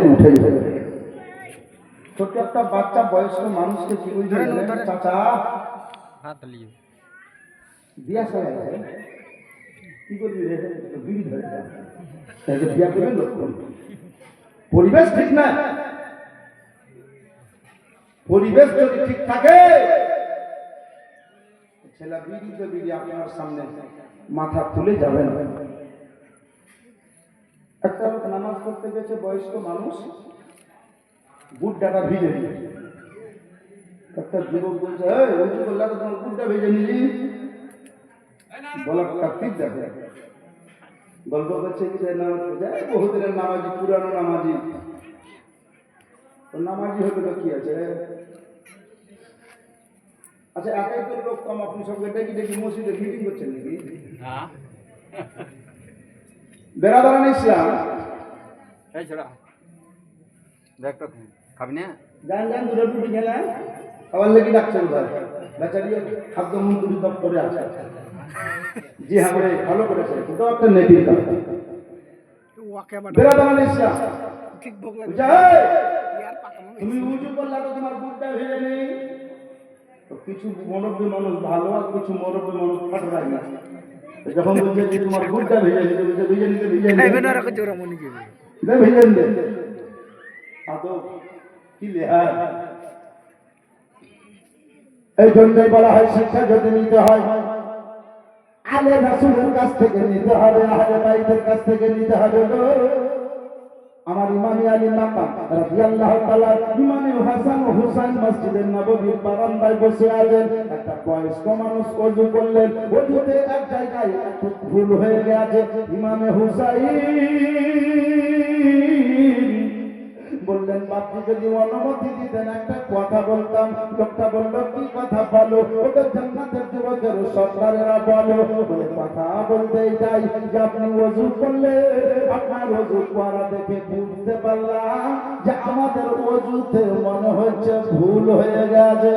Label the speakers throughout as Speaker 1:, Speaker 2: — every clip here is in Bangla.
Speaker 1: উঠে ছোট্ট একটা বাচ্চা বয়স্ক মানুষকে কি বলছে চাচা বিয়া সবাই কি করবি রে বিড়ি ধরে বিয়া করবেন পরিবেশ ঠিক না পরিবেশ যদি ঠিক থাকে ছেলে বিড়ি তো বিড়ি আপনার সামনে মাথা তুলে যাবে না একটা লোক নামাজ পড়তে গেছে বয়স্ক মানুষ গুড্ডাটা ভিজে নিয়ে একটা যুবক বলছে উঁচু করলে তো তোমার গুড্ডা ভেজে নিলি বলা কার্তিক দেখে গল্প করছে কি বহুদিনের নামাজি পুরানো নামাজি নামাজি হতে তো কি আছে আচ্ছা একাই তো লোক কম আপনি সঙ্গে ডেকে ডেকে মসজিদে মিটিং করছেন নাকি বেরাদারান ইসলাম
Speaker 2: খাবি না
Speaker 1: যান যান দুটো রুটি খেলেন খাবার লেগে ডাকছেন ভাই বেচারি খাদ্য মন্ত্রী দপ্তরে আছে জি হ্যাঁ ভালো করেছে ওটাও একটা নেটির কাজ বেরাদারান ইসলাম তুমি উঁচু করলে তো তোমার বুকটা ভেজে নেই কিছু মুরব্বী মানুষ ভালো আর কিছু মুরব্বী মানুষ ফাটরাই না যখন বলছে যে তোমার বুকটা ভেজে নিতে বলছে ভেজে নিতে ভেজে নিতে আদৌ কি লেহা এই জন্যই বলা হয় শিক্ষা যদি নিতে হয় আলে রাসূলের কাছ থেকে নিতে হবে আহলে বাইতের কাছ থেকে নিতে হবে আমার ইমামে আলী মাকাম রাদিয়াল্লাহু তাআলা ইমামে হাসান ও হুসাইন মসজিদের নববীর বারান্দায় বসে আছেন একটা বয়স্ক মানুষ ওযু করলেন ওযুতে এক জায়গায় একটু ভুল হয়ে গেছে ইমামে হুসাইন বললেন বাপজি যদি অনুমতি দিতেন একটা কথা বলতাম লোকটা বলল কি কথা বলো ওটা জান্নাতের যুবকের সর্দারেরা বলো বলে কথা বলতে যাই যে আপনি ওযু করলে আপনার ওযু করা দেখে বুঝতে পারলাম যে আমাদের ওযুতে মনে হচ্ছে ভুল হয়ে গেছে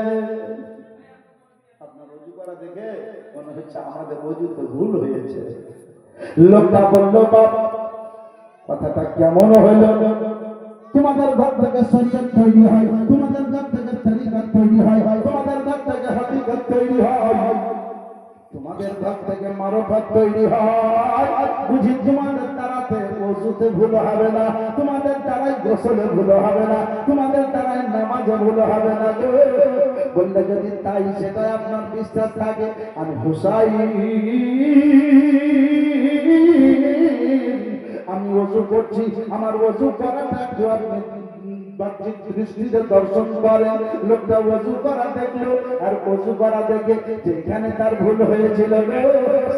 Speaker 1: আপনার ওযু করা দেখে মনে হচ্ছে আমাদের ওযুতে ভুল হয়েছে লোকটা বলল বাবা কথাটা কেমন হলো তোমাদের ঘর থেকে শরীয়ত তৈরি হয় তোমাদের ঘর থেকে তরিকত তৈরি হয় তোমাদের ঘর থেকে হাকিকত তৈরি হয় তোমাদের ঘর থেকে মারফত তৈরি হয় বুঝি তোমাদের দ্বারাতে ওযুতে ভুল হবে না তোমাদের দ্বারাই গোসলে ভুল হবে না তোমাদের দ্বারাই নামাজে ভুল হবে না বললে যদি তাই সেটাই আপনার বিশ্বাস থাকে আমি হুসাইন আমি ওযু করছি আমার ওযু করাটা একটু আপনি বাহ্যিক দৃষ্টিতে দর্শন করেন লোকটা ওযু করা দেখলো আর ওযু করা দেখে যেখানে তার ভুল হয়েছিল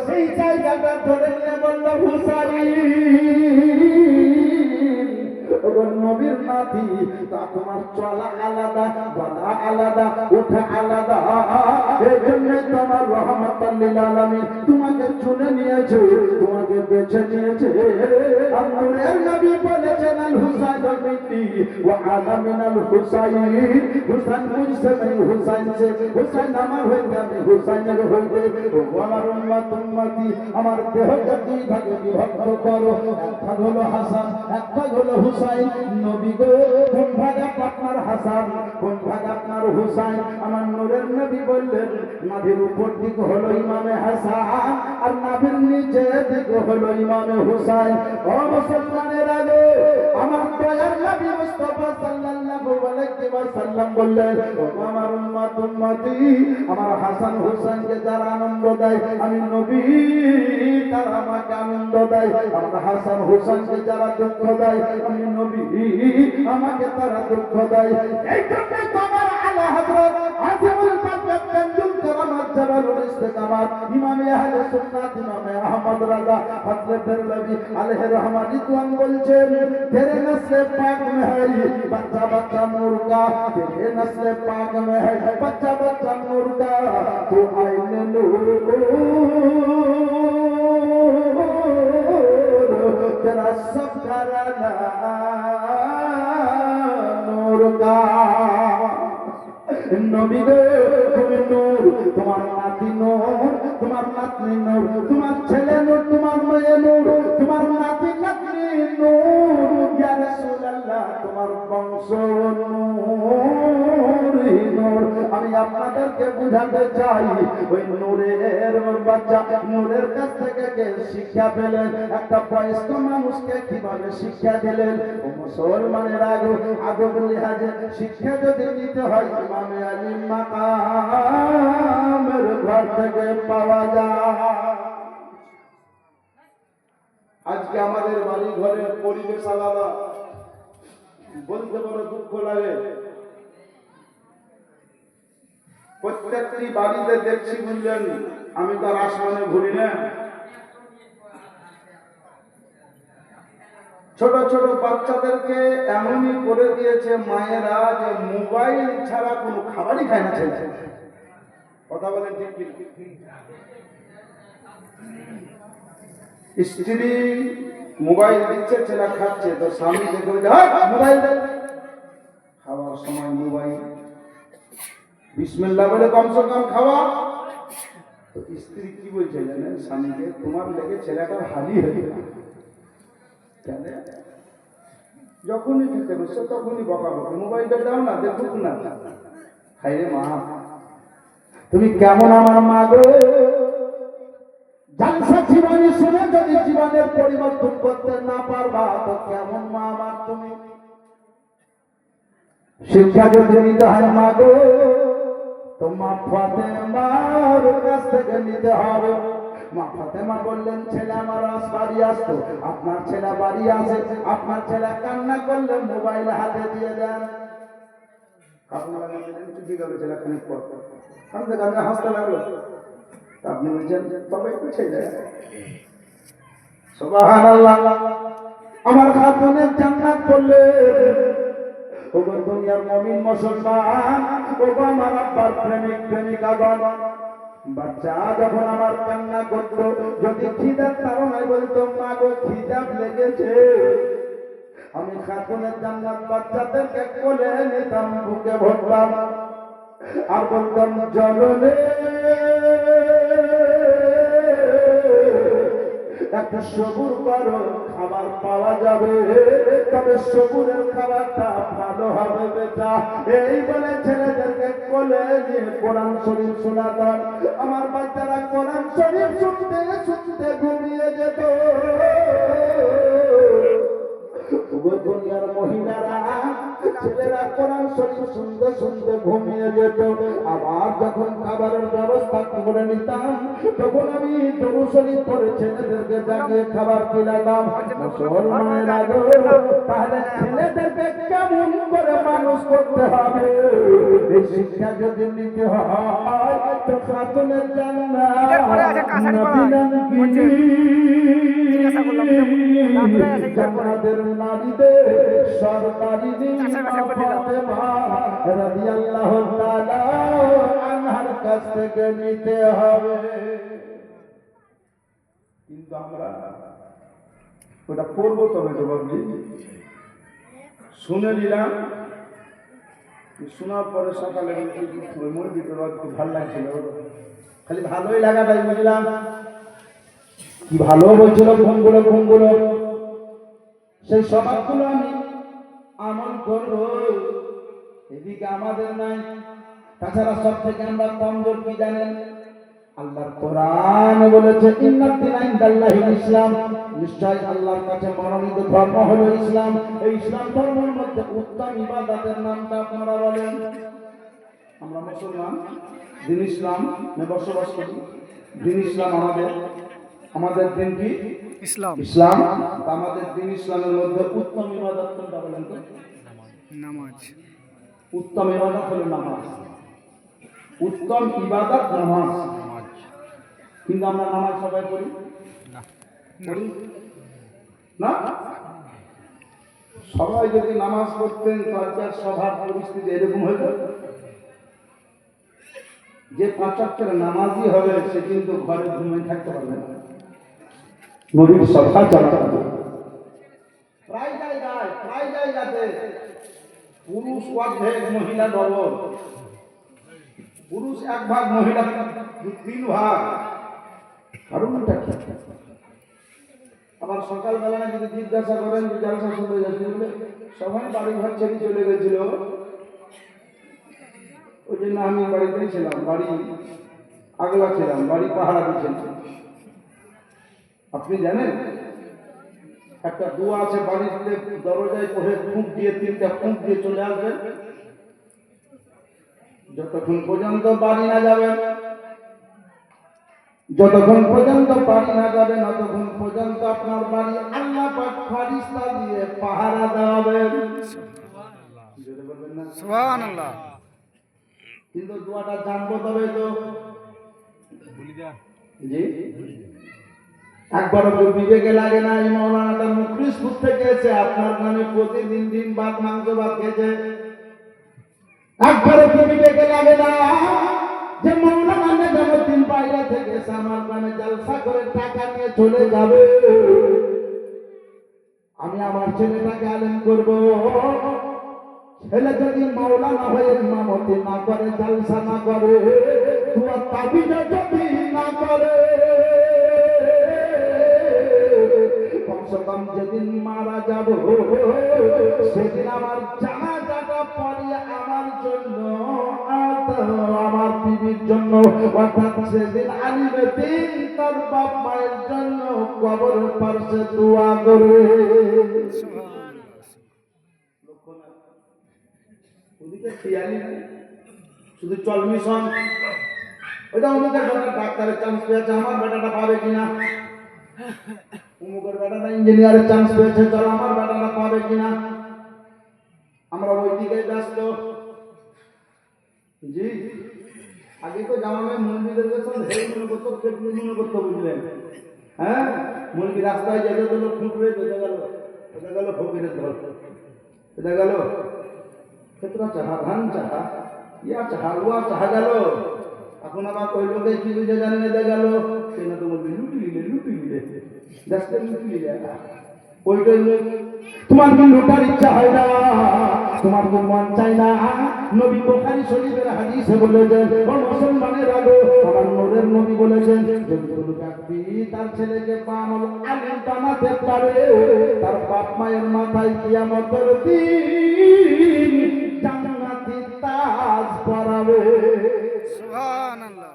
Speaker 1: সেই জায়গাটা ধরে নিয়ে বলল হুসাইন নবীর নাতি তা তোমার চলা আলাদা বলা আলাদা ওঠা আলাদা এই জন্য তোমার রহমাতুল লিল আলামিন তোমাকে চুনে নিয়েছে তোমাকে বেছে নিয়েছে আল্লাহর নবী বলেছেন আল হুসাইন বিনতি ওয়া আনা মিনাল হুসাইন হুসাইন মুঝসে नहीं হুসাইন से হুসাইন আমার হইতে আমি হুসাইনের হইতে ও আমার উম্মতি আমার দেহকে দুই ভাগে বিভক্ত করো এক ভাগ হলো হাসান এক ভাগ হলো হুসাইন নবী গো কোন ভাগ আপনার হাসান কোন ভাগ আপনার হুসাইন আমার নূরের নবী বললেন নাভির উপর দিক হলো ইমামে হাসান আর নাভির নিচে দিক হলো ইমামে হুসাইন ও মুসলমানের আগে আমার দয়ার নবী মুস্তাফা সাল্লাল্লাহু আলাইহি ওয়াসাল্লাম বললেন ও আমার উম্মতি আমার হাসান হুসাইনকে যারা আনন্দ দেয় আমি নবী তারা আমাকে আনন্দ দেয় আমার হাসান হুসাইনকে যারা দুঃখ দেয় আমি নবী আমাকে তারা দুঃখ দেয় এই জন্য তোমার আলা হযরত আজিমুল বারকাত তানজুল কারামাত জাবালুল ইস্তিকামাত ইমামে আহলে সুন্নাত ইমামে আহমদ রাজা হযরত বেরলভী আলাইহি রহমান রিদওয়ান বলছেন তেরে নসলে পাক মে হ্যায় বাচ্চা বাচ্চা নূর का तेरे नस्ल पाक में है बच्चा बच्चा नूर का तू आईने नूर तेरा सब घराना नूर का नबी गो তুমি নূর তোমার নাতি নূর তোমার নাতনি নূর তোমার ছেলে নূর তোমার মেয়ে নূর তোমার নাতি নাতনি নূর ইয়া রাসূলুল্লাহ আপনাদেরকে বুঝাতে চাই ওই নূরের বাচ্চা নূরের কাছ থেকে কে শিক্ষা পেলেন, একটা বয়স্ক মানুষকে কিভাবে শিক্ষা দিলেন। ও মুসলমানের আদব লিহাজে শিক্ষা যদি নিতে হয় ইমামে আলী মাকামের ঘর থেকে পাওয়া যায়। আজকে আমাদের বাড়ি ঘরের পরিবেশ আলাদা, বলতে বড় দুঃখ লাগে। প্রত্যেকটি বাড়িতে দেখছি বুঝলেন, আমি তার আসমানে ঘুরি না, ছোট ছোট বাচ্চাদেরকে এমনই করে দিয়েছে মায়েরা যে মোবাইল ছাড়া কোনো খাবারই খায় না ছেলে। কথা বলেন ঠিক কি? স্ত্রী মোবাইল দিচ্ছে, ছেলে খাচ্ছে, তো স্বামী দেখে মোবাইল দেয়, খাওয়ার সময় মোবাইল, বিসমিল্লাহ বলে কমসে কম খাওয়া। তো স্ত্রী কি বলছে জানেন স্বামীকে, তোমার লেগে ছেলেটার হালি হয়ে গেল, যখনই খেতে বসে তখনই বকাবকি, মোবাইলটা দাও না, দেখুক না। হায় রে মা, তুমি কেমন আমার মা গো। জালসা জীবনী শুনে যদি জীবনের পরিবর্তন করতে না পারবা তো কেমন মা আমার তুমি। শিক্ষা যদি নিতে হয় মা গো, তো মা ফাতেমার কাছ থেকে নিতে হবে। মা ফাতেমা বললেন, ছেলে আমার বাড়ি আসতো, আপনার ছেলে বাড়ি আসে, আপনার ছেলে কান্না করলে মোবাইল হাতে দিয়ে দেন। আপনারা ঠিক আছে ছেলে খানিক পর কান্দতে কান্দতে হাসতে লাগলো, আপনি বলছেন তবে একটু ছেলে। সুবহানাল্লাহ, আমার খাতুনের জান্নাত করলে ও দুনিয়ার মুমিন মুসলমান, ও আমার আব্বার প্রেমিক প্রেমিকাগণ, বাচ্চা যখন আমার কান্না করতো, যদি খিদার তাড়নায় বলতো মা গো খিদা লেগেছে, আমি খাতুনের জান্নাত বাচ্চাদেরকে কোলে নিতাম, বুকে ভরতাম আর বলতাম জননে একটা সবুর করো, খাবার পাওয়া যাবে, তবে সবুরের খাবারটা ভালো হবে বেটা। এই বলে ছেলেদেরকে কোলে নিয়ে কোরআন শরীফ শোনাতাম। আমার বাচ্চারা কোরআন শরীফ শুনতে শুনতে ঘুমিয়ে যেত। দুনিয়ার মহিলারা ছেলেরা কোরআন শরীফ শুনতে শুনতে ঘুমিয়ে যেত। আবার যখন খাবারের ব্যবস্থা করে নিতাম, তখন আমি দরুদ শরীফ পড়ে ছেলেদেরকে জাগিয়ে খাবার খিলাতাম। মুসলমানেরা গো, তাহলে ছেলেদেরকে কেমন করে মানুষ করতে হবে, এই শিক্ষা যদি নিতে হয় তো খাতুনের জান্নাত জান্নাতের নারীদের সরকারি ফাতেমা রাদিয়াল্লাহু তাআলা আনহার কাছ থেকে নিতে হবে। কিন্তু আমরা ওটা পড়বো তবে তো বাবজি শুনে নিলাম, শোনার পরে সকালে মনে দিতে খুব ভালো লাগছিল, খালি ভালোই লাগাটাই বুঝলাম। কি ভালো বলছিল ঘুমগুলো, সেই স্বভাবগুলো আমি আমল করবো, এদিকে আমাদের নাই। তাছাড়া সব থেকে আমরা কমজোর কি জানেন, আল্লাহর কোরআন বলেছে ইন্নাদ-দীনা ইনদাল্লাহিল ইসলাম, নিশ্চয় আল্লাহর কাছে মনোনীত ধর্ম হলো ইসলাম। এই ইসলাম ধর্মের মধ্যে উত্তম ইবাদতের নামটা আপনারা বলেন। আমরা মুসলমান, দিন ইসলাম বসবাস করি, দিন ইসলাম আমাদের দিন কি ইসলাম। আমাদের দিন ইসলামের মধ্যে উত্তম ইবাদত কোনটা বলেন তো? নামাজ। উত্তম ইবাদত হলো নামাজ, উত্তম ইবাদত নামাজ। কিন্তু আমরা নামাজ সবাই পড়ি না? সবাই যদি নামাজ পড়তেন তো আজকের সভার পরিস্থিতি এরকম হইত, যে 5 ওয়াক্তের নামাজি হবে সে কিন্তু ঘরে ঘুমিয়ে থাকতে পারবে না, নবীর সভা চালাতে হবে। প্রায় জায়গাতে পুরুষ অর্ধেক মহিলা ডবল, পুরুষ 1 ভাগ মহিলা 3 ভাগ। কারণটা কি? আবার সকালবেলা যদি জিজ্ঞাসা করেন যে জালসা শুনতে যাচ্ছি বলে, সবাই বাড়ি ঘর ছেড়ে চলে গেছিল, ওই জন্য আমি বাড়িতেই ছিলাম, বাড়ি আগলা ছিলাম, বাড়ি পাহারা দিয়েছিলাম। আপনি জানেন একটা দোয়া আছে, বাড়িতে দরজায় পড়ে ফুঁক দিয়ে 3টা ফুঁক দিয়ে চলে আসবেন। যতক্ষণ পর্যন্ত বাড়ি না যাবেন, যতক্ষণ পর্যন্ত বাড়ি না যাবেন, ততক্ষণ পর্যন্ত আপনার বাড়ি আল্লাহ পাক ফেরেশতা দিয়ে পাহারা দেওয়াবেন। সুবহানাল্লাহ। কিন্তু দোয়াটা জানবো তবে তো জি একবারও কেউ বিবেকে লাগে না। এই মৌলানাটা মুখলিসপুর থেকে এসে আপনার নামে প্রতিদিন ডিম ভাত মাংস ভাত খেয়েছে। একবারও কেউ বিবেকে লাগে না যে মৌলানা নিজামুদ্দিন বাইরে থেকে এসে আমার নামে জলসা করে টাকা নিয়ে চলে যাবে। আমি আমার ছেলেটাকে আলেম করব। ছেলে যদি মৌলানা হয়ে ইমামতি না করে, জলসা না করে, দোয়া তাবিজ যদি না করে, কমসে কম যেদিন মারা যাব সেদিন আমার জানাজাটা পড়িয়ে আমার জন্য আমার বিবির জন্য, অর্থাৎ সেদিন আলিমে দিন তার বাপ মায়ের জন্য কবরের পাশে দোয়া করে। শুধু চল মিশন, ওইটা আমাদের বেটা ডাক্তারের চান্স পেয়েছে, আমার বেটাটা পাবে কিনা, অমুকের বেটাটা ইঞ্জিনিয়ারের চান্স পেয়েছে, চল আমার বেটাটা পাবে কিনা। আমরা ওই দিকে ব্যস্ত। জি আগে তো জামানায় মুরগিদেরকে সব হেল মনে করতো, পেট মনে করতো, বুঝলেন? হ্যাঁ, মুরগি রাস্তায় যেতে তো লোক ঠুকরে বেঁচে গেল, এটা গেল ফকিরের ধর, এটা গেল ক্ষেত্রা চাহা, ধান চাহা, ইয়া চাহা, উয়া চাহা গেল। এখন আবার ওই লোকে কি বুঝে জানেন এটা গেল, সে না তো বলবে লুটি নিলে দেখতে লুটি নিলে। ওইটাই তোমার কি লুটার ইচ্ছা হয় না, তোমার কি মন চাই না? নবী বুখারী শরীফের হাদিসে বলেছেন, ও মুসলমানের আলো, আমার নূরের নবী বলেছেন, যদি কোনো ব্যক্তি তার ছেলেকে বানাল আলেম বানাতে পারে, তার বাপ মায়ের মাথায় কিয়ামতের দিন জান্নাতি তাজ পরাবে। সুবহানাল্লাহ।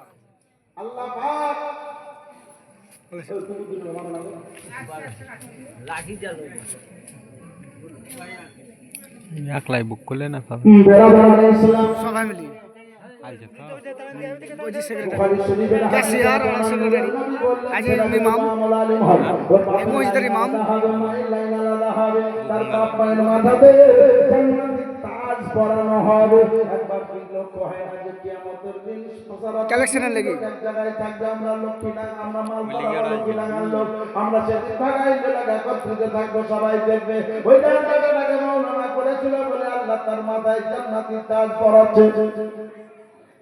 Speaker 1: আল্লাহ পাক
Speaker 2: একলাই বুক করলে না
Speaker 1: সবাই মিলে পড়ানো হবে। একবার কি লক্ষ্য হয় না যে কিয়ামতের দিন কালেকশনের লেগে এক জায়গায় থাকবে, আমরা লক্ষ্মীটা, আমরা মালপাড়া লক্ষ্মীডাঙ্গার লোক, আমরা সেদিন ভাগাই জেলায় একত্রিত থাকবো, সবাই দেখবে। ওই জায়গাটাকে মৌলানা করেছিল বলে আল্লাহ তার মাথায় জান্নাতি তাজ পরাচ্ছে,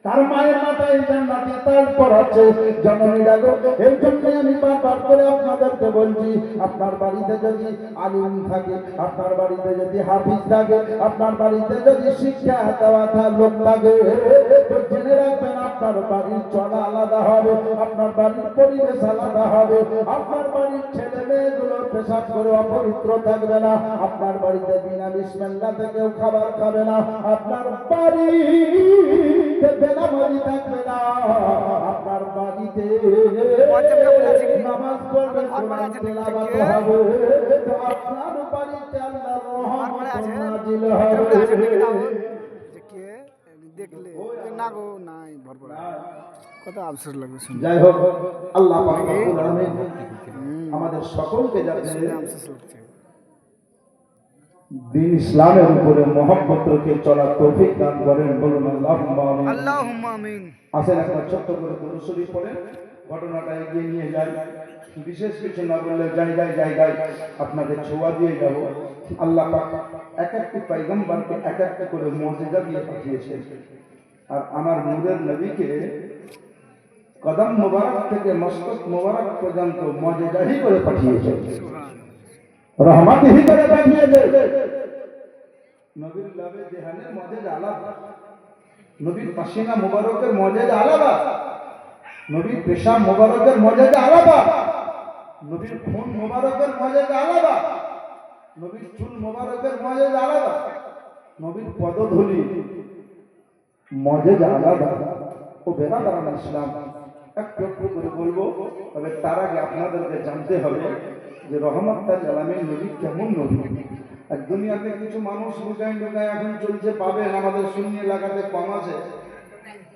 Speaker 1: তার মায়ের মাথায় জান্নাতি তাজ পরাচ্ছে। জননীরা গো, এই জন্য আমি বারবার করে আপনাদেরকে বলছি, আপনার বাড়িতে যদি আলিম থাকে, আপনার বাড়িতে যদি হাফিজ থাকে, আপনার বাড়িতে যদি শিক্ষা দেওয়া লোক থাকে, তো জেনে রাখবেন আপনার বাড়ির চলা আলাদা হবে, আপনার বাড়ির পরিবেশ আলাদা হবে, আপনার বাড়ির ছেলে মেয়েগুলো পেশাব করে অপবিত্র থাকবে না, আপনার বাড়িতে বিনা বিসমিল্লাহ থেকেও খাবার খাবে না, আপনার বাড়ি বেনামাজি থাকবে না, আপনার বাড়িতে নামাজ পড়বে, কোরআন তেলাওয়াত হবে, তো আপনার বাড়িতে আল্লাহর রহমত নাজিল হবে।
Speaker 3: দেখলে না গো নাই ভরপুর কত আফসোস লাগবে শুনে।
Speaker 1: যাই হোক, আল্লাহ পাক রব্বুল আলামিন আমাদের সকলকে যাতে
Speaker 3: আফসোস লাগছে
Speaker 1: দিন ইসলামের উপরে মহব্বত রেখে চলার তৌফিক দান করেন, বলুন আল্লাহুম্মা আমিন।
Speaker 3: আল্লাহুম্মা আমিন।
Speaker 1: আসেন একটা ছোট্ট করে দরুদ শরীফ পড়েন, ঘটনাটা এগিয়ে নিয়ে যাই। বিশেষ কিছু না বললে জায়গায় জায়গায় আপনাদের ছোঁয়া দিয়ে যাব। আল্লাহ পাক এক একটি পয়গম্বরকে এক একটি করে মুজিজা দিয়ে পাঠিয়েছেন, আর আমার নূরের নবীকে কদম মোবারক থেকে মস্তক মোবারক পর্যন্ত মুজিজাহি করে পাঠিয়েছেন, রহমতহি করে পাঠিয়েছেন। নবীর লাভে দেহানের মুজিজা আলাদা, নবীর পাসিনা মোবারকের মুজিজা আলাদা, নবীর পেশাব মোবারকের মুজিজা আলাদা, নবীর খুন মোবারকের মুজিজা আলাদা, নবীর চুল মোবারকের মুজিজা আলাদা, নবীর পদধূলি মজেজা আলাদা ও বেরাদারান ইসলাম। একটু একটু করে বলবো, তবে তার আগে আপনাদেরকে জানতে হবে যে রহমতুল আলামিন নবী কেমন নবী। আর দুনিয়াতে কিছু মানুষ লুকায় লুকায় এখন চলছে, পাবেন আমাদের সুন্নি এলাকাতে কম আছে,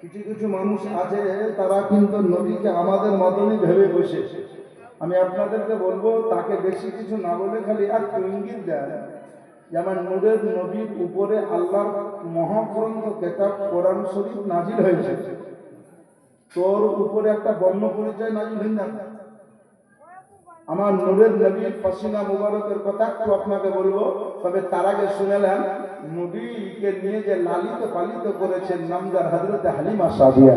Speaker 1: কিছু কিছু মানুষ আছে তারা কিন্তু নবীকে আমাদের মতনই ভেবে বসে। আমি আপনাদেরকে বলবো তাকে বেশি কিছু না বলে খালি আর ইঙ্গিত দেন যে আমার নূরের নবীর উপরে আল্লাহর মহাগ্রন্থ কিতাব কোরআন শরীফ নাজিল হয়েছে, তোর উপরে একটা বর্ণ পরিচয় নাজিল হয়ে যাবে। আমার নূরের নবীর পাসিনা মুবারকের কথা একটু আপনাকে বলবো, তবে তার আগে শুনেলেন নবীকে নিয়ে যে লালিত পালিত করেছেন নামদার হযরতে হালিমা সাদিয়া,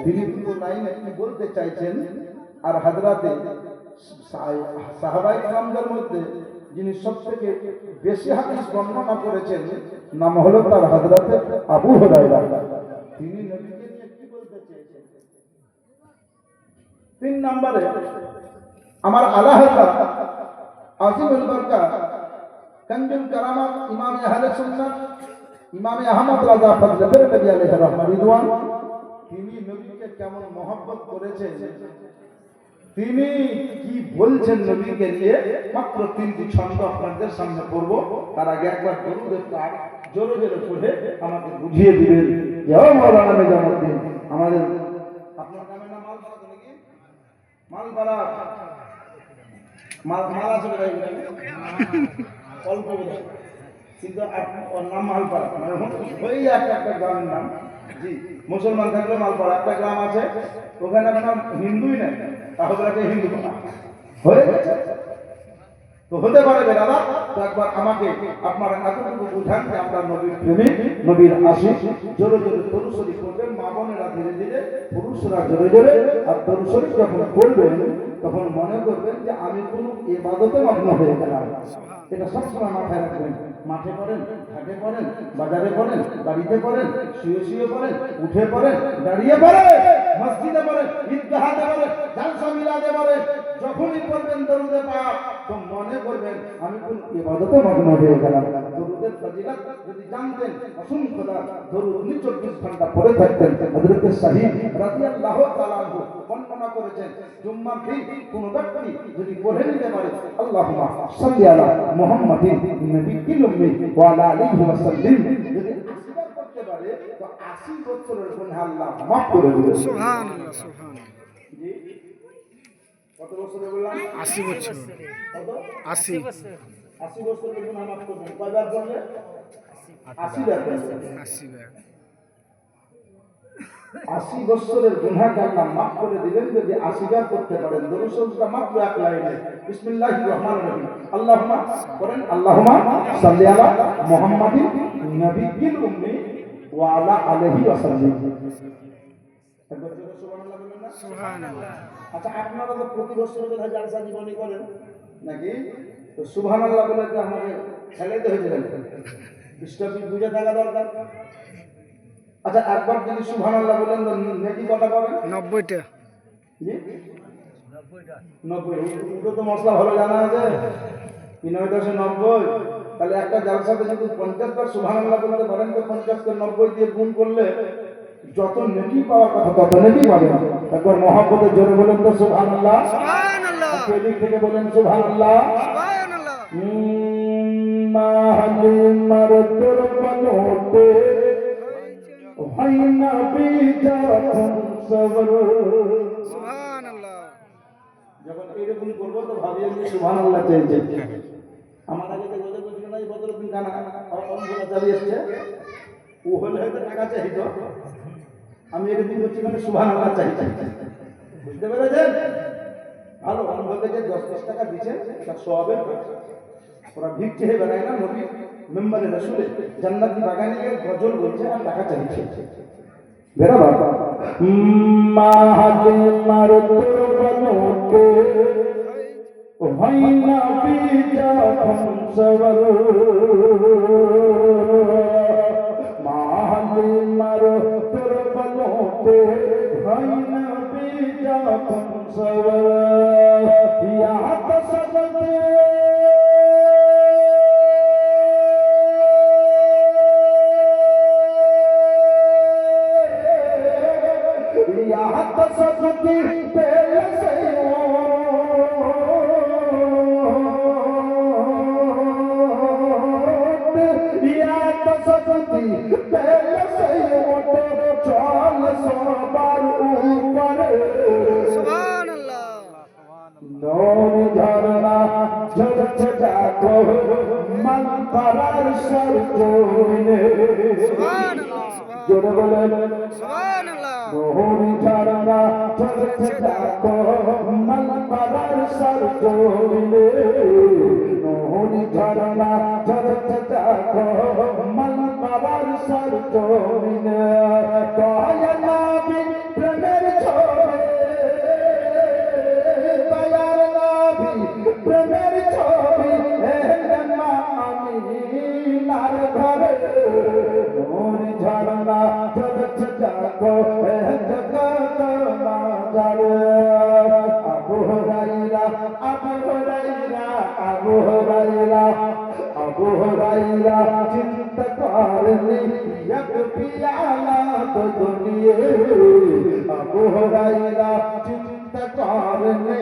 Speaker 1: তিনি কিন্তু লাইনে কি বলতে চাইছেন। আর হযরতে সাহাবায়ে কেরামদের মধ্যে যিনি সবথেকে বেশি হাদিস বর্ণনা করেছেন নাম হলো তার হযরতে আবু হুরায়রা। তিনি নবীকে নিয়ে কি বলতে চেয়েছেন। 3 নম্বরে আমার আলা হযরত আজিমুল বারকা কানজুল কারামাত ইমাম আহলে সুন্নাহ ইমাম আহমদ রাজা ফজলে বেরকাবি আলাইহি রাহমাত রিদওয়ান, তিনি নবীকে কেমন মহব্বত করেছেন, তিনি কি বলছেন নবীকে নিয়ে, মাত্র 3টি ছন্দ আপনাদের সামনে পড়ব। তার আগে একবার দরুদের পাঠ জোরে জোরে পড়ে আমাকে বুঝিয়ে দিবেন যে ও মাওলানা নিজামউদ্দিন আমাদের আপনার নামের নাম মালপাড়া তো নাকি? মালপাড়া মাল আছে ভাই, অল্প বোধহয়, কিন্তু ওর নাম মালপাড়া, মানে ওই একটা গ্রামের নাম। জি, মুসলমান থাকলে মালপাড়া একটা গ্রাম আছে, ওখানে কোনো হিন্দুই নেই, তাহলে হিন্দু হয়ে গেছে তো হতে পারে দাদা। তো একবার আমাকে আপনারা এতটুকু বুঝান যে আমরা নবীর প্রেমিক, নবীর আশিক। জোরে জোরে দরুদ শরীফ পড়বেন, মা বোনেরা ধীরে ধীরে, পুরুষরা জোরে জোরে। আর দরুদ শরীফ যখন পড়বেন তখন মনে করবেন যে আমি কোনো ইবাদতে মগ্ন হয়ে গেলাম। এটা সবসময় মাথায় রাখবেন। মাঠে পড়েন, ঘাটে পড়েন, বাজারে পড়েন, বাড়িতে পড়েন, শুয়ে শুয়ে পড়েন, উঠে পড়েন, দাঁড়িয়ে পড়েন, মসজিদে পড়েন, ঈদগাহে পড়েন, জালসা মিলাদে পড়েন, যখনই পড়বেন দরুদে পাক তো মনে করবেন আমি কোন ইবাদতে মগ্ন হয়ে গেলাম। দরুদের ফজিলত যদি জানতেন, অসংখ্য দরুদ 24 ঘন্টা পড়ে থাকতেন। হযরত সাহিব রাদিয়াল্লাহু তাআলা আনহু বর্ণনা করেছেন, জুম্মার দিন কোন ব্যক্তি যদি পড়ে নিতে পারে আল্লাহুম্মা সাল্লি আলা মুহাম্মাদিন নবিয়্যিল উম্মি ওয়া আলা আলিহি ওয়া সাল্লিম, যদি 80 বার পড়তে পারে তো 80 বছরের গুনাহ আল্লাহ মাফ করে দিবেন।
Speaker 3: সুবহানাল্লাহ, সুবহানাল্লাহ।
Speaker 1: জি, কত বছর বললাম?
Speaker 3: 80 বছর।
Speaker 1: কত?
Speaker 3: 80
Speaker 1: 80 বছরের গুনাহ মাফ করবেন। কয়বার করলে? 80 বার করবেন।
Speaker 3: 80 বার।
Speaker 1: 80 বছরের গুনাহকে আল্লাহ মাফ করে দিবেন যদি 80 বার করতে পারেন। দরুদ শরীফটা মাত্র এক লাইনে, বিসমিল্লাহির রহমানির রহিম, আল্লাহুম্মা করেন আল্লাহুম্মা সাল্লি আলা মুহাম্মাদিন নবিয়্যিল উম্মি ওয়া আলা আলিহি ওয়া সাল্লিম। একবার জোরে সুবহানাল্লাহ বলেন না?
Speaker 3: সুবহানাল্লাহ।
Speaker 1: আচ্ছা, আপনারা তো প্রতি বছর বোধহয় জালসা জীবনী করেন নাকি? তো সুবহানাল্লাহ বলে তো আমাকে খেলাইতে হয়েছে কেন? ইসলামী বুঝে থাকা দরকার। আচ্ছা, একবার যদি সুবহানাল্লাহ বলেন তো নেকি কথা পাবেন?
Speaker 3: 90টা।
Speaker 1: জি 90। উল্টো তো মশলা ভালো জানা আছে, 990। তাহলে একটা জালসাতে যদি 50 বার সুবহানাল্লাহ বলতে পারেন তো 50 কে 90 দিয়ে গুণ করলে যত নেকি পাওয়ার কথা তত নেকি পাবেন। একবার মহব্বতে জোরে বলেন তো সুবহানাল্লাহ।
Speaker 3: সুবহানাল্লাহ।
Speaker 1: এদিক থেকে বলেন সুবহানাল্লাহ।
Speaker 3: সুবহানাল্লাহ।
Speaker 1: মাহলিমার দুর্বলতে হয় না বিজাতন সবর।
Speaker 3: সুবহানাল্লাহ।
Speaker 1: যখন এরকম করবো তো ভাবি আমি সুবহানাল্লাহ চাইছি। আমার আগে তো বলে বলছিল না এই বদরুদ্দিন খানা অঙ্গনা চালিয়ে এসছে, ও হলে হয়তো টাকা চাইতো, আমি এরকম করছি মানে সুবহানাল্লাহ চাইছি। বুঝতে পেরেছেন? ভালো ভালো ভাবে যে 10 টাকা দিচ্ছেন তার সওয়াবের কাজ। ওরা ভিক চেয়ে বেড়ায় না, নবী মেম্বারে রাসূলে জান্নাতি বাগানে গিয়ে গজল বলছে আর টাকা চাইছে। বেরা বাবা মাহলিমার দুর্বলতে হয় না বিজাতন সবর। মাহলিমার দুর্বলতে হয় না বিজাতন সবর। ইয়া তসবতে শক্তি পেলে সেই ওঠে চল সবার উপরে
Speaker 3: সুবহানাল্লাহ
Speaker 1: নৌনি ঝরনা ঝরছে দেখো মন পারার সরজনে
Speaker 3: সুবহানাল্লাহ
Speaker 1: জোরে বলেন
Speaker 3: সুবহানাল্লাহ
Speaker 1: নৌনি ঝরনা ঝরছে দেখো মন পারার সরজনে নৌনি ঝরনা ঝরছে দেখো মন পারার সরজনে দয়া নবী প্রেমের ছবি দয়ার নবী প্রেমের ছবি এলেন মা আমিনার ঘরে নূর ঝরনা ঝরছে দেখো জগৎ মাঝারে আবু হুরায়রা আবু হুরায়রা আবু হুরায়রা আবু হুরায়রা চিন্তা করনি এক পিয়ালা তো দুনিয়ে আবু হুরায়রা চিন্তা করনি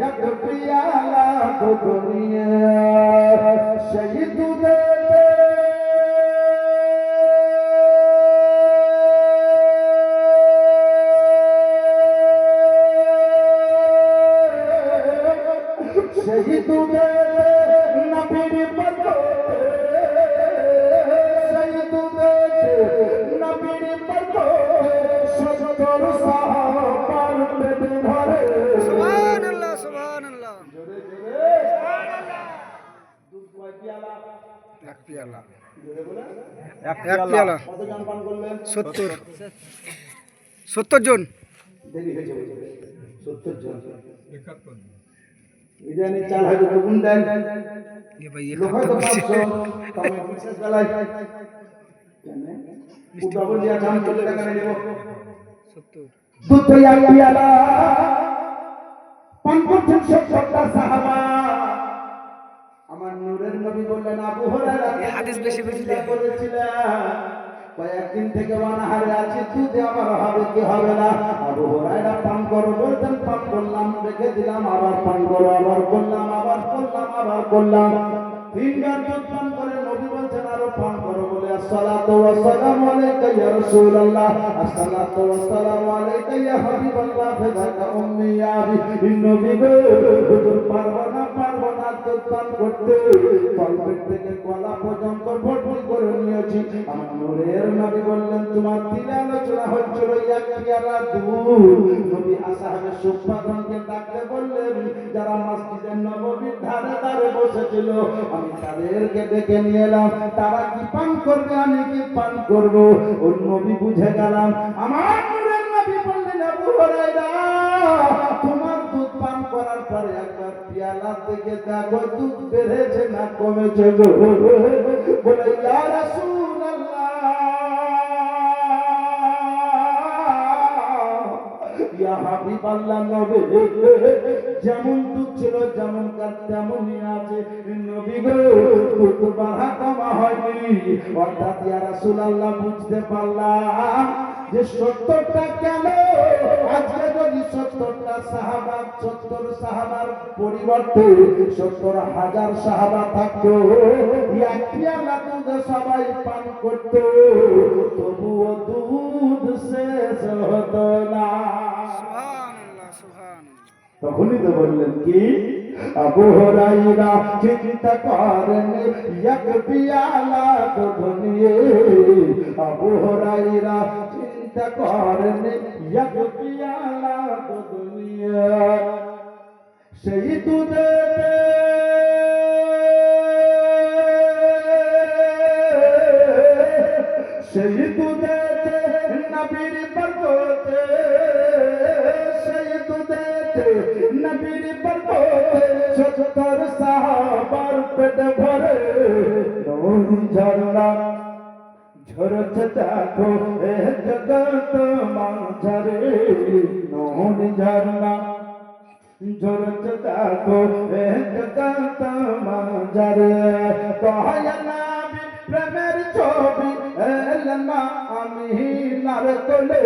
Speaker 1: এক পিয়ালা তো দুনিয়ে শহীদ দে শহীদ দে নবীর পরতে শহীদ দে নবীর পরতে সত্তর সাহাবার পেট ভরে
Speaker 3: সুবহানাল্লাহ সুবহানাল্লাহ
Speaker 1: জোরে জোরে সুবহানাল্লাহ দুধ কয় পিয়ালা
Speaker 3: এক পেয়ালা
Speaker 1: জোরে বলে
Speaker 3: এক পেয়ালা
Speaker 1: কত জন পান করলেন
Speaker 3: 70 জন
Speaker 1: দেরি হয়েছে 70 জন ইদানি চাল হয়তো দুগুণ দেন
Speaker 3: ये भाई ये
Speaker 1: লোক হয়তো 500 তবে বিশেষ বেলায় কেন উদ্ভাবন দিয়া কাম করলে টাকা নেব
Speaker 3: 70
Speaker 1: দুধ এক পিয়ালা পান করছেন 70টা সাহাবা আমার নূরের নবী বললেন আবু হুরায়রা
Speaker 3: এই হাদিস বেশি বুঝলে
Speaker 1: বলেছিলেন কয়েকদিন থেকে অনাহারে আছি দুধে আবার হবে কি হবে না আবু হুরায়রা পান করো বলতেন পান করলাম রেখে দিলাম আবার পান করো আবার করলাম আবার করলাম আবার করলাম তিনবার দুধ পান করে নবী বলছেন আরো পান করো বলে আসসালাতু ওয়াসসালামু আলাইকা ইয়া রাসূলুল্লাহ আসসালাতু ওয়াসসালামু আলাইকা ইয়া হাবিবাল্লাহ ফাযাকা উম্মি ইয়া আবি নবী গো হুজুর পারবো না দুধ পান করতে তলপেট থেকে গলা পর্যন্ত ভর্তি করে নিয়েছি আমার নূরের নবী বললেন তোমার দিলে আলোচনা হচ্ছিল এক পেয়ালা দুধ নবী আসহাবে সুফাগণকে ডাকতে বললেন যারা মসজিদের নববীর ধারে ধারে বসেছিল আমি তাদেরকে ডেকে নিয়ে এলাম তারা কি পান করবে আমি কি পান করব ওই নবী বুঝে গেলাম আমার নূরের নবী বললেন আবু হুরায়রা তোমার দুধ পান করার পরে একবার পিয়ালা থেকে দেখো দুধ বেড়েছে না কমেছে গো বলে ইয়া রাসূলুল্লাহ ইয়া হাবিবাল্লাহ নবী যেমন দুধ ছিল যেমনকার তেমনই আছে নবী গো দুধ বাড়া কমা হয়নি অর্থাৎ ইয়া রাসূলুল্লাহ বুঝতে পারলাম যে 70টা কেন আজকে যদি 70টা সাহাবা 70 সাহাবার পরিবর্তে 70,000 সাহাবা থাকতো এক পেয়ালা দুধ সবাই পান করতো তবুও দুধ শেষ হতো না
Speaker 3: সুবহানাল্লাহ সুবহানাল্লাহ
Speaker 1: তখনই তো বললেন কি আবু হুরায়রা চিন্তা করেন এক পিয়ালা দুধ নিয়ে আবু হুরায়রা চিন্তা করেন এক পিয়ালা দুধ নিয়ে সেই দুধে সেই দুধে নবীর বরকতে সেই দুধে নবীর বরকতে 70 সাহাবার পেট ভরে নূর ঝরনা ঝরছে দেখো এ জগৎ মাঝারে নূর ঝরনা ঝরছে দেখো এ জগৎ মাঝারে দয়া নবী প্রেমের ছবি এলেন মা আমিনার কোলে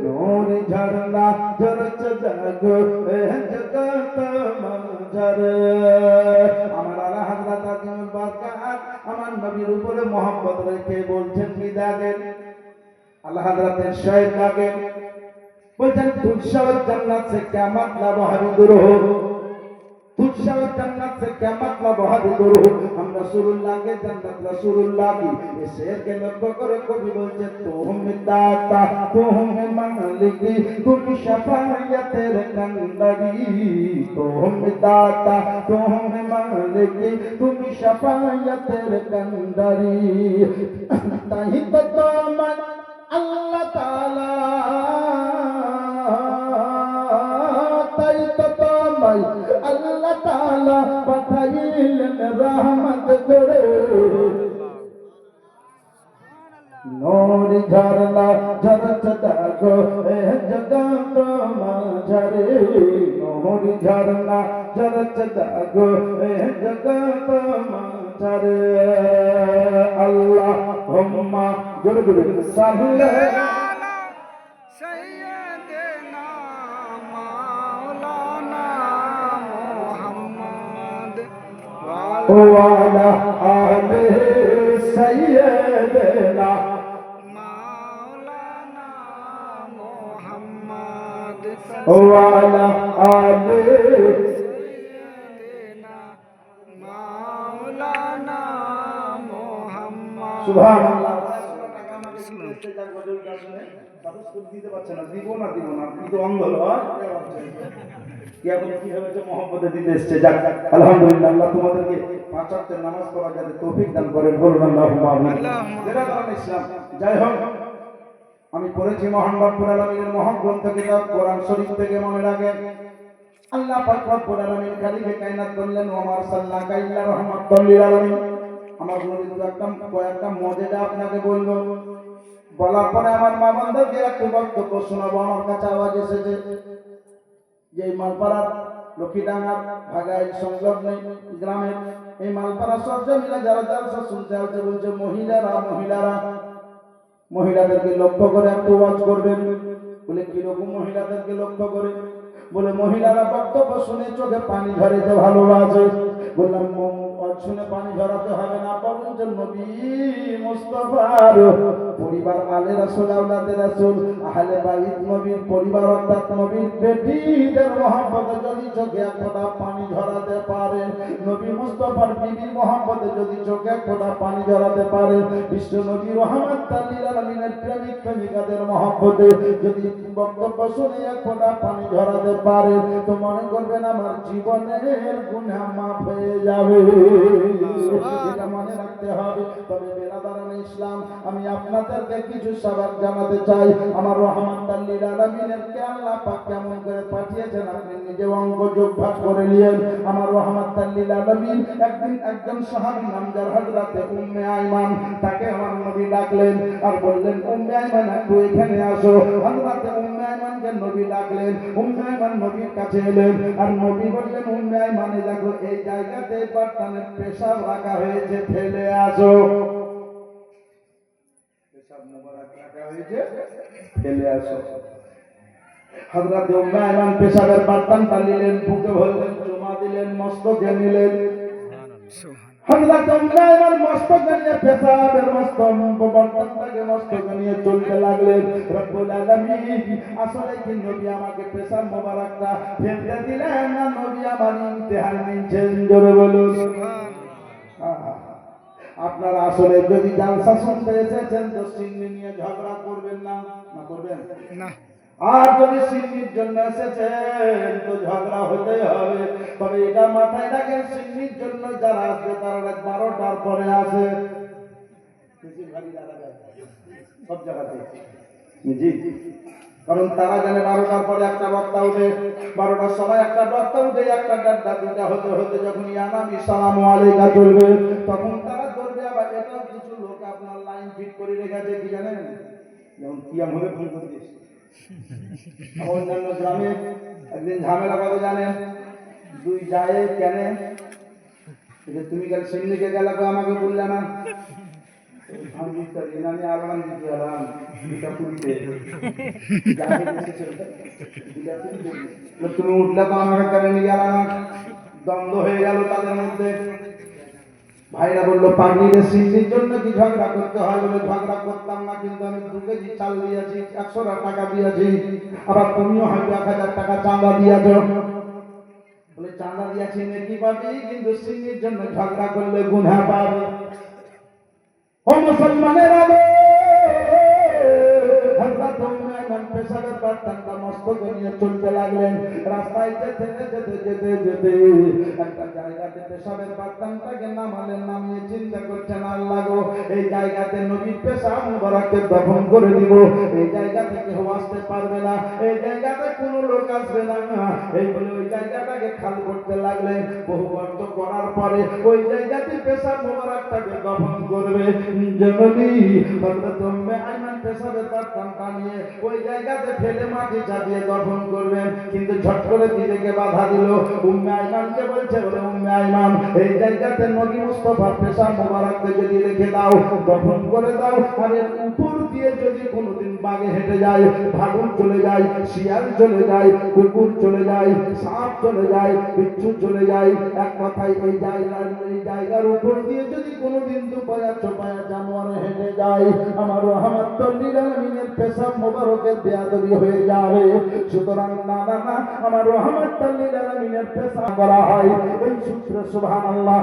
Speaker 1: নূর ঝরনা ঝরছে দেখো এ জগৎ মাঝারে আমার হযরত আজিমুল বারকাত আমার নবীর উপরে মহব্বত রেখে বলছেন বিদায় দেন। আল্লাহ হযরতের শায়েখ আগে বলছেন তুলসাওয়াত জান্নাত से क्या मतलब है दूर हो, तुलसावत जन्नत से क्या मतलब बहुत दूर हो। हम रसूलुल्लाह के जन्नत रसूलुल्लाह की ये शेर के लफ्ज़ करे कभी बोलते तो हम दाता तो हम मालिकी तुम शफाअत तेरे कंदरी, तो हम दाता तो हम मालिकी तुम शफाअत तेरे कंदरी। ताही तो मन अल्लाह ताला আল্লাহ তাআলা পাঠাইলেন রহমত করে, নূর ঝরনা ঝরছে দেখো এ জগত মাঝারে, নূর ঝরনা ঝরছে দেখো এ জগত মাঝারে। আল্লাহুম্মা জোরে জোরে সাল্লাল্লাহু وعلى آل سيدنا مولانا محمد وعلى آل سيدنا مولانا محمد سبحان الله। দিতে পারছে না, দিব না আপনি তো অন্ধ মহব্বতে দিতে এসছে। যাক আলহামদুলিল্লাহ, আল্লাহ তোমাদেরকে পাঁচ ওয়াক্তের নামাজ পড়া যাতে তৌফিক দান করেন, বলুন আল্লাহুম্মা আমিন। যেটা কারণ ইসলাম। যাই হোক, আমি পড়েছি মহান রব্বুল আলামিনের মহান গ্রন্থ কিতাব কোরআন শরীফ থেকে, মনে রাখেন আল্লাহ পাক রব্বুল আলামিন খালিকে কায়নাত বললেন ওয়া মা আরসালনাকা ইল্লা রাহমাতাল লিল আলামিন। আমার কয়েকটা মজেদা আপনাকে বলবো, বলার পরে আমার মা বান্দাকে একটু বক্তব্য শোনাবো। আমার কাছে আওয়াজ এসেছে যে এই মালপাড়ার লক্ষ্মীডাঙ্গার ভাগাইল সংলগ্ন গ্রামের এই মালপাড়া সরজমিনে যারা জালসা শুনতে আসছে বলছে মহিলাদেরকে লক্ষ্য করে একটু ওয়াজ করবেন। বলে কিরকম মহিলাদেরকে লক্ষ্য করে? বলে মহিলারা বক্তব্য শুনে চোখে পানি ঝরাতে ভালোবাসে। বললাম শুনে পানি ঝরাতে হবে না, বলছেন নবী মুস্তাফার পরিবার আলে রাসূল আওলাদে রাসূল আহলে বাইত নবীর পরিবার অর্থাৎ নবীর বেটিদের মহব্বতে যদি চোখে এক ফোঁটা পানি ঝরাতে পারে, নবী মুস্তাফার বিবির মহব্বতে যদি চোখে এক ফোঁটা পানি ঝরাতে পারে, বিশ্ব নবী রাহমাতাল লিল আলামিনের প্রেমিক প্রেমিকাদের মহব্বতে যদি বক্তব্য শুনে এক ফোঁটা পানি ঝরাতে পারে, তো মনে করবেন আমার জীবনের গুনাহ মাফ হয়ে যাবে। এটা মনে রাখতে হবে। তবে বেরাদারানে ইসলাম, আমি আপনাদেরকে কিছু সবাক জানাতে চাই। আমার রাহমাতাল লিল আলামিনের কে আল্লাহ পাক কেমন করে পাঠিয়েছেন আপনি নিজে অঙ্ক যোগ ভাগ করে নিয়েন। আমার রাহমাতাল লিল আলামিন একদিন একজন সাহাবী নামদার হযরতে উম্মে আইমান, তাকে আমার নবী ডাকলেন আর বললেন উম্মে আইমান একটু এখানে আসো। হযরতে উম্মে আইমানকে নবী ডাকলেন, উম্মে আইমান নবীর কাছে এলেন আর নবী বললেন উম্মে আইমান দেখো এই জায়গাতে বর্তমানে পেশাব রাখা হয়েছে, ফেলে আসো। পেশাব মোবারক রাখা হয়েছে, ফেলে আসো। হযরতে উম্মে আইমান পেশাবের বর্তনটা নিলেন, বুকে ভরলেন, চুমা দিলেন, মস্তকে নিলেন। হযরতে উম্মে আইমান মস্তকে নিয়ে পেশাবের বর্তনটাকে মস্তকে নিয়ে চলতে লাগলেন। রব্বুল আলামিন আসলে কি নবী আমাকে পেশাব মোবারকটা ফেলতে দিলেন না নবী আমার ইমতিহান নিচ্ছেন? জোরে বলুন সুবহানাল্লাহ। আপনারা আসলে যদি জালসা শুনতে এসেছেন তো সিন্নি নিয়ে ঝগড়া করবেন না, না করবেন না। আর যদি সিন্নির জন্য এসেছেন তো ঝগড়া হতে হবে। তবে এটা মাথায় রাখেন, সিন্নির জন্য যারা আসবে তারা 12টার পরে আসে। সব জায়গাতে জি, কারণ তারা জানে 12টার পরে একটা বক্তা উঠে, 12টার সময় একটা বক্তা উঠে, একটা ডাড্ডা দুটা হতে হতে যখন ইয়ানাবি সালামু আলাইকা চলবে তখন তারা করবে। আবার এটাও কিছু লোক আপনার লাইন ফিট করে রেখেছে, কি জানেন, যেমন কিয়াম হবে ফোন করে দিয়েছে। অন্যান্য গ্রামে একদিন ঝামেলা কবে জানেন, দুই যায় কেন তুমি গেল সিন্নিকে গেল আমাকে বললে না, আমি আলাম দিতে আলাম তুমি উঠলে তো আমাকে কেন নিয়ে গেলাম, দ্বন্দ্ব হয়ে গেল তাদের মধ্যে। ভাইরা বললো পাগড়ির সিন্ধির জন্য কি ঝগড়া করতে হয়? বলে ঝগড়া করতাম না, কিন্তু আমি 2 কেজি চাল দিয়েছি, 100 টাকা দিয়েছি, আবার তুমিও হয়তো 1000 টাকা চাঁদা দিয়েছো। বলে চাঁদা দিয়েছি নেকি পাবি, কিন্তু সিন্ধির জন্য ঝগড়া করলে গুনাহ পাবে। ও মুসলমানের আলো, হযরত উম্মে আইমান পেশাবের বার্তাটা মস্তকে নিয়ে চলতে লাগলেন। রাস্তায় যেতে যেতে যেতে যেতে একটা জায়গাতে পেশাবের বার্তাটাকে নামালেন, নামিয়ে চিন্তা করছেন, আল্লাহ গো, এই জায়গাতে নবীর পেশাব মুবারককে দফন করে দিব, এই জায়গাতে কেউ আসতে পারবে না, এই জায়গাতে কোনো লোক আসবে না। এই বলে ওই জায়গাটাকে খাল করতে লাগলেন। বহু গর্ত করার পরে ওই জায়গাতে পেশাব মুবারকটাকে দফন করবে। জননী হযরত উম্মে আইমান পেশাবের বার্তাটা নিয়ে ওই জায়গাতে ফেলে মাটি চাপিয়ে দফন করবেন, কিন্তু ঝট করে দিদিকে বাধা দিল। উম্মে আইমানকে বলছে, বলে উম্মে আইমান, এই জায়গাতে নবী মুস্তাফার পেশাব মুবারককে যদি রেখে দাও, দফন করে দাও, আর এর উপর দিয়ে যদি কোনোদিন বাঘে হেঁটে যায়, ভালুক চলে যায়, শিয়াল চলে যায়, কুকুর চলে যায়, সাপ চলে যায়, বিচ্ছু চলে যায়, এক কথায় এই জায়গার উপর দিয়ে যদি কোনোদিন দুপায়া চোপায়া জানোয়ারে হেঁটে যায়, আমার রহমাতুল লিল আলামিনের পেশাব মুবারকের বেয়াদবি হয়ে যাবে। সুতরাং না না না, আমার রহমাতুল লিল আলামিনের পেশাব করা হয়। এই সূত্রে সুবহানাল্লাহ।